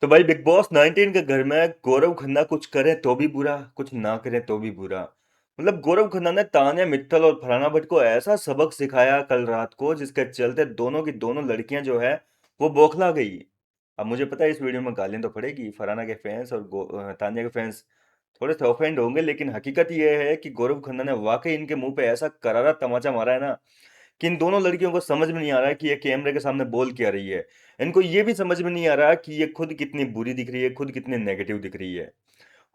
तो भाई big boss 19 के घर में गौरव खन्ना कुछ करे तो भी बुरा, कुछ ना करे तो भी बुरा। मतलब गौरव खन्ना ने तान्या मित्तल और फरहाना भट्ट को ऐसा सबक सिखाया कल रात को, जिसके चलते दोनों की दोनों लड़कियां जो है वो बौखला गई। अब मुझे पता है इस वीडियो में गालियां तो पड़ेगी, फरहाना के फैंस और तान्या के फैंस थोड़े से ऑफेंड होंगे, लेकिन हकीकत ये है कि गौरव खन्ना ने वाकई इनके मुंह पे ऐसा करारा तमाचा मारा है ना, कि इन दोनों लड़कियों को समझ में नहीं आ रहा है कि ये कैमरे के सामने बोल क्या रही है। इनको ये भी समझ में नहीं आ रहा कि ये खुद कितनी बुरी दिख रही है, खुद कितनी नेगेटिव दिख रही है।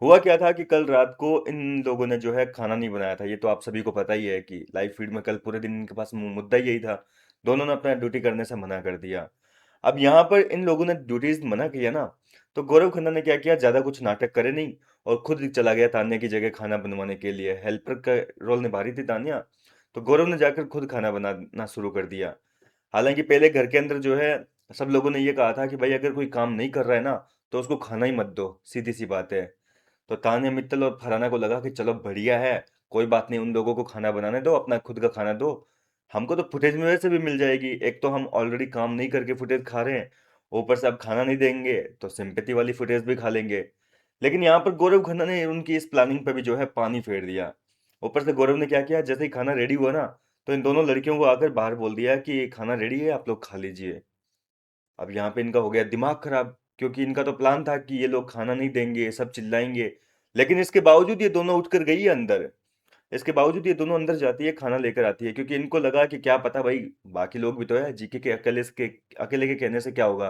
हुआ क्या था कि कल रात को इन लोगों ने जो है खाना नहीं बनाया था, ये तो आप सभी को पता ही है कि लाइव फीड में कल पूरे दिन इनके पास मुद्दा यही था। दोनों ने अपना ड्यूटी करने से मना कर दिया। अब यहाँ पर इन लोगों ने ड्यूटीज मना किया ना, तो गौरव खन्ना ने क्या किया, ज्यादा कुछ नाटक करे नहीं और खुद ही चला गया तान्या की जगह खाना बनवाने के लिए। हेल्पर का रोल निभा रही थी तान्या, तो गौरव ने जाकर खुद खाना बनाना शुरू कर दिया। हालांकि पहले घर के अंदर जो है सब लोगों ने ये कहा था कि भाई अगर कोई काम नहीं कर रहा है ना, तो उसको खाना ही मत दो, सीधी सी बात है। तो तान्या मित्तल और फरहाना को लगा कि चलो बढ़िया है, कोई बात नहीं, उन लोगों को खाना बनाने दो, अपना खुद का खाना दो। हमको तो फुटेज में वैसे भी मिल जाएगी, एक तो हम ऑलरेडी काम नहीं करके फुटेज खा रहे हैं, ऊपर से अब खाना नहीं देंगे तो सिंपैथी वाली फुटेज भी खा लेंगे। लेकिन यहाँ पर गौरव खन्ना ने उनकी इस प्लानिंग पे भी जो है पानी फेर दिया। ऊपर से गौरव ने क्या किया, जैसे ही खाना रेडी हुआ ना, तो इन दोनों लड़कियों को आकर बाहर बोल दिया कि खाना रेडी है, आप लोग खा लीजिए। अब यहाँ पे इनका हो गया दिमाग खराब, क्योंकि इनका तो प्लान था कि ये लोग खाना नहीं देंगे, सब चिल्लाएंगे। लेकिन इसके बावजूद ये दोनों उठकर गई है अंदर। इसके बावजूद ये दोनों अंदर जाती है, खाना लेकर आती है, क्योंकि इनको लगा कि क्या पता भाई, बाकी लोग भी तो है, जीके के अकेले के कहने से क्या होगा,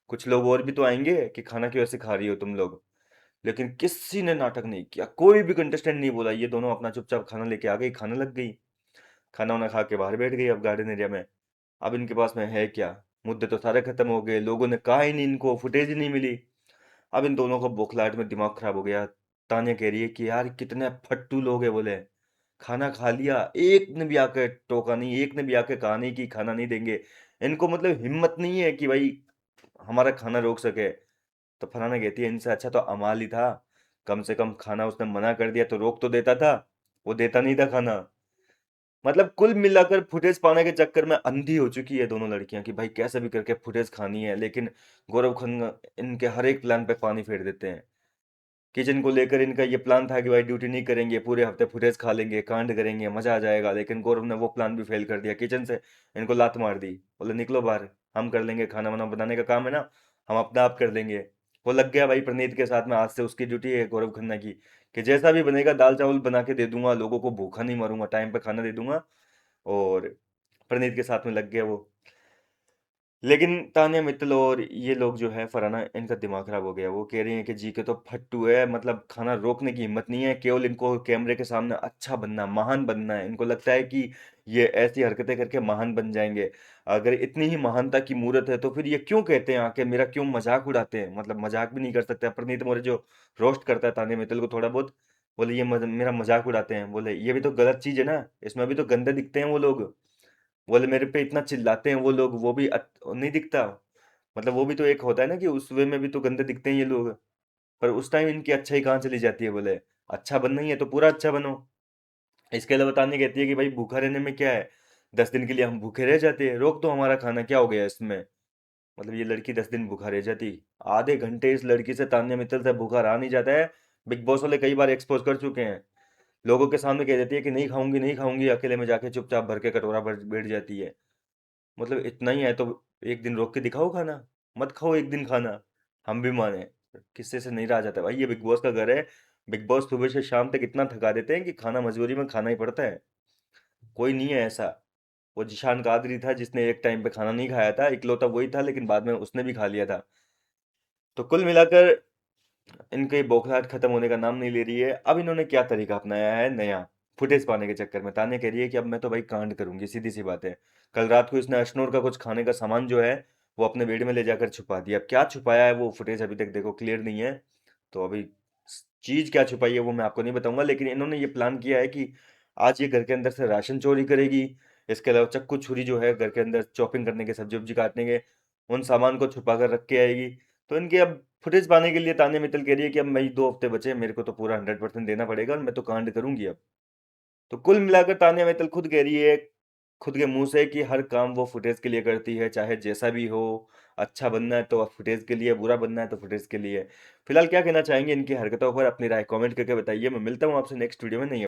कुछ लोग और भी तो आएंगे कि खाना क्यों ऐसे खा रही हो तुम लोग। लेकिन किसी ने नाटक नहीं किया, कोई भी कंटेस्टेंट नहीं बोला, ये दोनों अपना चुपचाप खाना लेके आ गई, खाने लग गई। खाना वाना खा के बाहर बैठ गई अब गार्डन एरिया में। अब इनके पास में है क्या, मुद्दे तो सारे खत्म हो गए, लोगों ने कहा ही नहीं, इनको फुटेज ही नहीं मिली। अब इन दोनों को बौखलाहट में दिमाग खराब हो गया। तान्या कह रही है कि यार कितने फट्टू लोग हैं, बोले खाना खा लिया, एक ने भी आके टोका नहीं, एक ने भी आके कहा नहीं कि खाना नहीं देंगे। इनको मतलब हिम्मत नहीं है कि भाई हमारा खाना रोक सके। तो फलाना कहती है इनसे अच्छा तो अमाल ही था, कम से कम खाना उसने मना कर दिया तो रोक तो देता था, वो देता नहीं था खाना। मतलब कुल मिलाकर फुटेज पाने के चक्कर में अंधी हो चुकी है दोनों लड़कियां कि भाई कैसे भी करके फुटेज खानी है। लेकिन गौरव खन्ना इनके हर एक प्लान पे पानी फेर देते हैं। किचन को लेकर इनका ये प्लान था कि भाई ड्यूटी नहीं करेंगे, पूरे हफ्ते फुटेज खा लेंगे, कांड करेंगे, मजा आ जाएगा। लेकिन गौरव ने वो प्लान भी फेल कर दिया, किचन से इनको लात मार दी, बोले निकलो बाहर, हम कर लेंगे, खाना वाना बनाने का काम है ना, हम अपने आप कर लेंगे। वो लग गया भाई प्रणीत के साथ में, आज से उसकी ड्यूटी है गौरव खन्ना की कि जैसा भी बनेगा दाल चावल बना के दे दूंगा, लोगों को भूखा नहीं मारूंगा, टाइम पे खाना दे दूंगा। और प्रणीत के साथ में लग गया वो। लेकिन तान्या मित्तल और ये लोग जो है फरहाना, इनका दिमाग खराब हो गया। वो कह रही हैं कि जी के तो फट्टू है, मतलब खाना रोकने की हिम्मत नहीं है, केवल इनको कैमरे के सामने अच्छा बनना, महान बनना है। इनको लगता है कि ये ऐसी हरकतें करके महान बन जाएंगे। अगर इतनी ही महानता की मूर्त है तो फिर ये क्यों कहते हैं आके, मेरा क्यों मजाक उड़ाते हैं, मतलब मजाक भी नहीं कर सकते। प्रणीत मोरे जो रोस्ट करता है तान्या मित्तल को थोड़ा बहुत, बोले ये मेरा मजाक उड़ाते हैं, बोले ये भी तो गलत चीज है ना, इसमें भी तो गंदे दिखते हैं वो लोग। बोले मेरे पे इतना चिल्लाते हैं वो लोग, वो भी नहीं दिखता, मतलब वो भी तो एक होता है ना कि उस वे में भी तो गंदे दिखते हैं ये लोग। पर उस टाइम इनकी अच्छाई कहाँ चली जाती है, बोले अच्छा बनना ही है तो पूरा अच्छा बनो। इसके अलावा तान्या कहती है कि भाई भूखा रहने में क्या है, 10 दिन के लिए हम भूखे रह जाते हैं, रोक दो हमारा खाना, क्या हो गया इसमें। मतलब ये लड़की 10 दिन भूखा रह जाती, आधे घंटे इस लड़की से, तान्या मित्तल से भूखा रहा नहीं जाता है। बिग बॉस वाले कई बार एक्सपोज कर चुके हैं, लोगों के सामने कह देती है कि नहीं खाऊंगी नहीं खाऊंगी, अकेले में जाके चुपचाप भर के कटोरा भर बैठ जाती है। मतलब इतना ही है तो एक दिन रोक के दिखाओ खाना, मत खाओ एक दिन खाना, हम भी माने। किस्से से नहीं रहा जाता भाई, ये बिग बॉस का घर है। बिग बॉस सुबह से शाम तक इतना थका देते हैं कि खाना मजबूरी में खाना ही पड़ता है। कोई नहीं है ऐसा। वो जिशान कादरी था जिसने एक टाइम पे खाना नहीं खाया था, इकलौता वही था, लेकिन बाद में उसने भी खा लिया था। तो कुल मिलाकर इनके बौखलाहट खत्म होने का नाम नहीं ले रही है। अब इन्होंने क्या तरीका अपनाया है नया, फुटेज पाने के चक्कर में तान्या कह रही है कि अब मैं तो भाई कांड करूंगी, सीधी सी बात है। कल रात को इसने अशनोर का कुछ खाने का सामान जो है वो अपने बेड में ले जाकर छुपा दिया। अब क्या छुपाया है वो फुटेज अभी तक देखो क्लियर नहीं है, तो अभी चीज क्या छुपाई है वो मैं आपको नहीं बताऊंगा। लेकिन इन्होंने ये प्लान किया है कि आज ये घर के अंदर से राशन चोरी करेगी। इसके अलावा चक्कू छुरी जो है घर के अंदर चॉपिंग करने के, सब्जी वब्जी काटने के, उन सामान को छुपा कर रख के आएगी। तो इनके अब फुटेज पाने के लिए तान्या मित्तल कह रही है कि अब मैं 2 हफ्ते बचे हैं, मेरे को तो पूरा 100% देना पड़ेगा और मैं तो कांड करूंगी अब। तो कुल मिलाकर तान्या मित्तल खुद कह रही है खुद के मुंह से कि हर काम वो फुटेज के लिए करती है, चाहे जैसा भी हो। अच्छा बनना है तो फुटेज के लिए, बुरा बनना है तो फुटेज के लिए। फिलहाल क्या कहना चाहेंगे इनकी हरकतों पर? अपनी राय कमेंट करके बताइए। मैं मिलता हूँ आपसे नेक्स्ट वीडियो में। नहीं